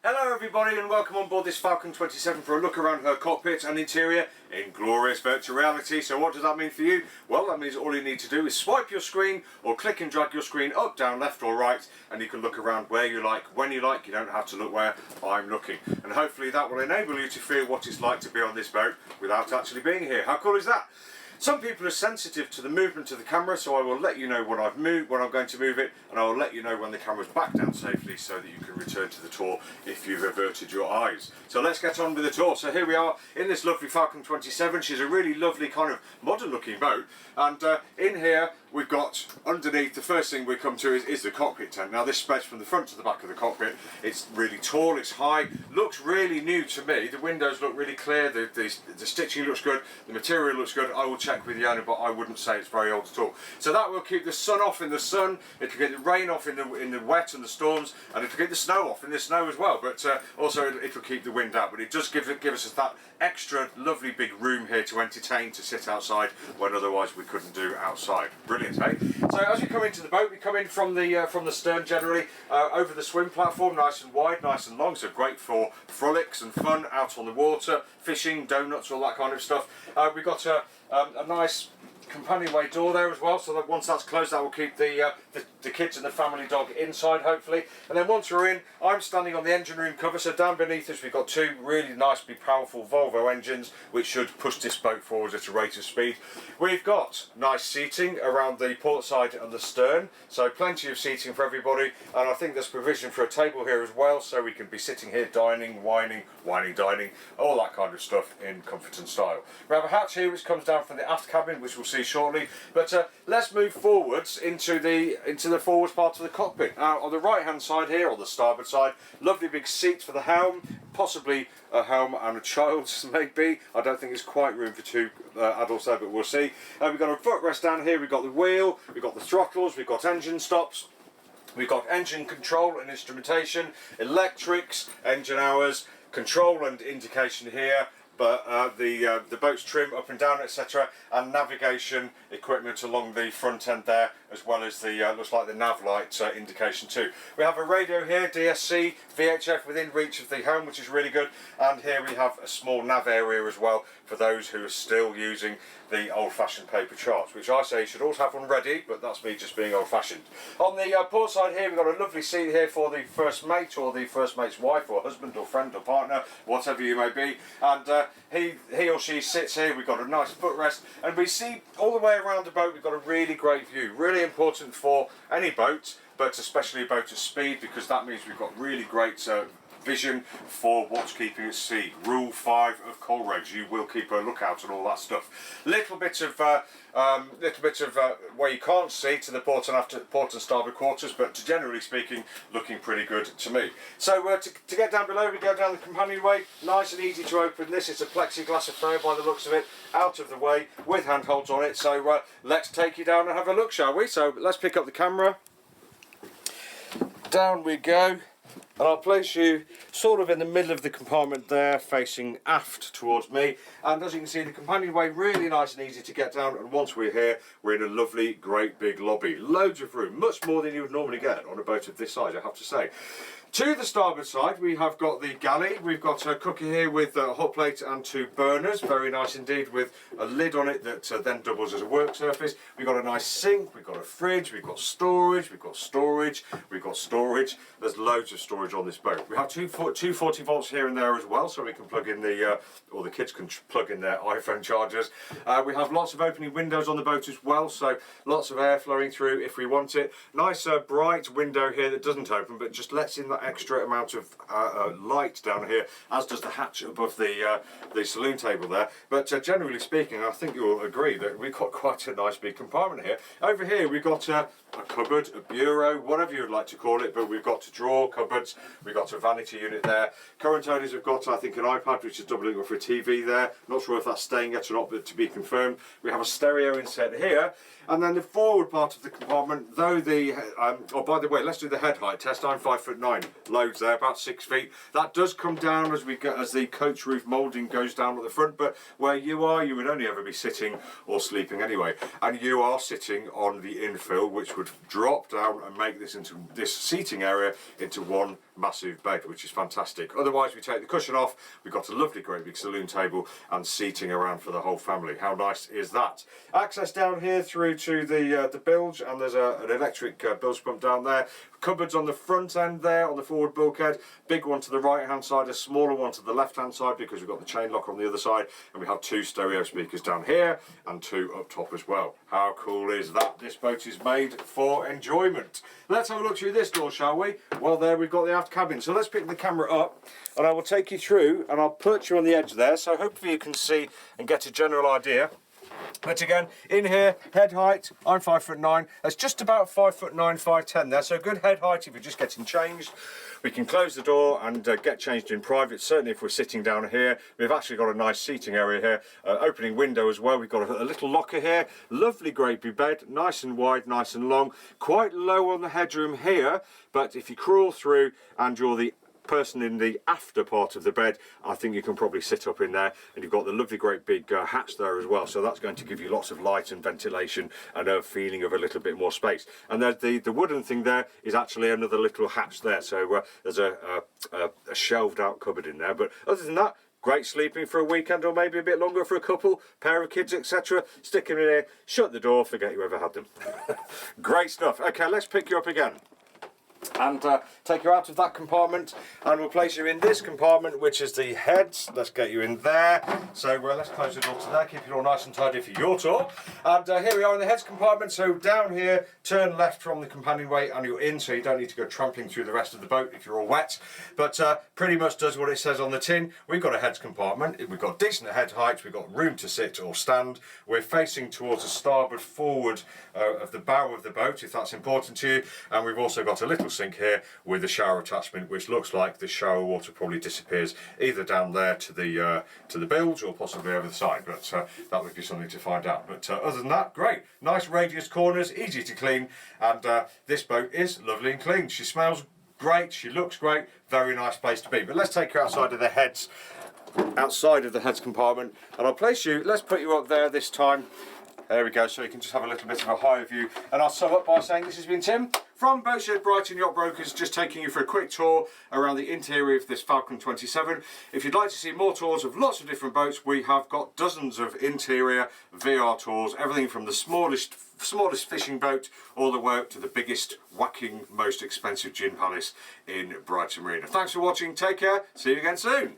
Hello everybody and welcome on board this Falcon 27 for a look around her cockpit and interior in glorious virtual reality. So what does that mean for you? Well, that means all you need to do is swipe your screen or click and drag your screen up, down, left or right, and you can look around where you like, when you like. You don't have to look where I'm looking. And hopefully that will enable you to feel what it's like to be on this boat without actually being here. How cool is that? Some people are sensitive to the movement of the camera, so I will let you know when I've moved, when I'm going to move it, and I will let you know when the camera's back down safely so that you can return to the tour if you've averted your eyes. So let's get on with the tour. So here we are in this lovely Falcon 27. She's a really lovely kind of modern looking boat, and in here we've got underneath, the first thing we come to is the cockpit tent. Now this spreads from the front to the back of the cockpit. It's really tall, it's high, looks really new to me. The windows look really clear, the stitching looks good, the material looks good. I will check with the owner, but I wouldn't say it's very old at all. So that will keep the sun off in the sun, it'll get the rain off in the wet and the storms, and it'll get the snow off in the snow as well, but also it'll keep the wind out. But it does give us that extra lovely big room here to entertain, to sit outside when otherwise we couldn't do outside. Brilliant, eh? So as we come into the boat, we come in from the stern generally, over the swim platform, nice and wide, nice and long, so great for frolics and fun out on the water, fishing, donuts, all that kind of stuff. We've got a nice companionway door there as well, so that once that's closed, that will keep the kids and the family dog inside hopefully. And then once we're in, I'm standing on the engine room cover, so down beneath us we've got two really nicely powerful Volvo engines which should push this boat forward at a rate of speed. We've got nice seating around the port side and the stern, so plenty of seating for everybody, and I think there's provision for a table here as well, so we can be sitting here dining, wining, dining, all that kind of stuff in comfort and style. We have a hatch here which comes down from the aft cabin, which we'll see shortly, but let's move forwards into the forwards part of the cockpit. Now on the right hand side here, on the starboard side, lovely big seat for the helm, possibly a helm and a child maybe. I don't think there's quite room for two adults there, but we'll see. We've got a footrest down here, we've got the wheel, we've got the throttles, we've got engine stops, we've got engine control and instrumentation, electrics, engine hours, control and indication here, but the boat's trim up and down, etc., and navigation equipment along the front end there, as well as the looks like the nav light indication too. We have a radio here, DSC, VHF within reach of the helm, which is really good, and here we have a small nav area as well for those who are still using the old-fashioned paper charts, which I say you should always have one ready, but that's me just being old-fashioned. On the port side here, we've got a lovely seat here for the first mate, or the first mate's wife, or husband, or friend, or partner, whatever you may be, and he or she sits here. We've got a nice footrest, and we see all the way around the boat. We've got a really great view, really important for any boat, but especially a boat at speed, because that means we've got really great vision for what's keeping at sea. Rule 5 of coal regs, you will keep a lookout and all that stuff. Little bit of where you can't see to the port and starboard quarters, but generally speaking, looking pretty good to me. So to get down below, we go down the companionway. Nice and easy to open this. It's a plexiglass affair by the looks of it, out of the way with handholds on it. So let's take you down and have a look, shall we? So let's pick up the camera. Down we go. And I'll place you sort of in the middle of the compartment there, facing aft towards me. And as you can see, the companionway really nice and easy to get down. And once we're here, we're in a lovely, great big lobby. Loads of room, much more than you would normally get on a boat of this size, I have to say. To the starboard side, we have got the galley. We've got a cooker here with a hot plate and two burners. Very nice indeed, with a lid on it that then doubles as a work surface. We've got a nice sink, we've got a fridge, we've got storage, we've got storage, we've got storage. There's loads of storage on this boat. We have two 40 volts here and there as well, so we can plug in or the kids can plug in their iPhone chargers. We have lots of opening windows on the boat as well, so lots of air flowing through if we want it. Nice bright window here that doesn't open, but just lets in that extra amount of light down here, as does the hatch above the saloon table there. But generally speaking, I think you'll agree that we've got quite a nice big compartment here. Over here we've got a cupboard, a bureau, whatever you'd like to call it, but we've got drawer cupboards, we've got a vanity unit there. Current owners have got, I think, an iPad which is doubling up for a TV there. Not sure if that's staying yet or not, but to be confirmed. We have a stereo inset here, and then the forward part of the compartment, though the oh, by the way, let's do the head height test. I'm 5'9" loads there, about 6 feet. That does come down as the coach roof moulding goes down at the front, but where you are, you would only ever be sitting or sleeping anyway. And you are sitting on the infill, which would drop down and make this seating area into one massive bed, which is fantastic. Otherwise, we take the cushion off, we've got a lovely great big saloon table and seating around for the whole family. How nice is that? Access down here through to the bilge, and there's an electric bilge pump down there. Cupboards on the front end there on the forward bulkhead, big one to the right hand side, a smaller one to the left hand side because we've got the chain lock on the other side, and we have 2 stereo speakers down here and 2 up top as well. How cool is that? This boat is made for enjoyment. Let's have a look through this door, shall we? Well, there we've got the aft cabin, so let's pick the camera up and I will take you through and I'll put you on the edge there, so hopefully you can see and get a general idea. But again, in here, head height, I'm 5'9", that's just about 5'9", 5'10" there, so good head height if you're just getting changed. We can close the door and get changed in private, certainly if we're sitting down here. We've actually got a nice seating area here, opening window as well. We've got a little locker here, lovely great big bed, nice and wide, nice and long, quite low on the headroom here, but if you crawl through and you're the person in the after part of the bed, I think you can probably sit up in there, and you've got the lovely great big hatch there as well, so that's going to give you lots of light and ventilation and a feeling of a little bit more space. And there's the wooden thing there is actually another little hatch there, so there's a shelved out cupboard in there. But other than that, great sleeping for a weekend or maybe a bit longer for a couple, pair of kids, etc. Stick them in here, shut the door, forget you ever had them. Great stuff. Okay, let's pick you up again and take you out of that compartment, and we'll place you in this compartment, which is the heads. Let's get you in there. So let's close the door to there, keep it all nice and tidy for your tour. And here we are in the heads compartment. So down here, turn left from the companionway and you're in, so you don't need to go trampling through the rest of the boat if you're all wet. But pretty much does what it says on the tin. We've got a heads compartment, we've got decent head height, we've got room to sit or stand. We're facing towards the starboard forward of the bow of the boat, if that's important to you. And we've also got a little sink here with a shower attachment, which looks like the shower water probably disappears either down there to the bilge or possibly over the side, but that would be something to find out. But other than that, great, nice radius corners, easy to clean, and this boat is lovely and clean. She smells great, she looks great, very nice place to be. But let's take you outside of the heads compartment, and I'll place you, let's put you up there this time. There we go, so you can just have a little bit of a higher view. And I'll sum up by saying this has been Tim from Boatshed Brighton Yacht Brokers, just taking you for a quick tour around the interior of this Falcon 27. If you'd like to see more tours of lots of different boats, we have got dozens of interior VR tours, everything from the smallest fishing boat all the way up to the biggest, whacking, most expensive gin palace in Brighton Marina. Thanks for watching, take care, see you again soon.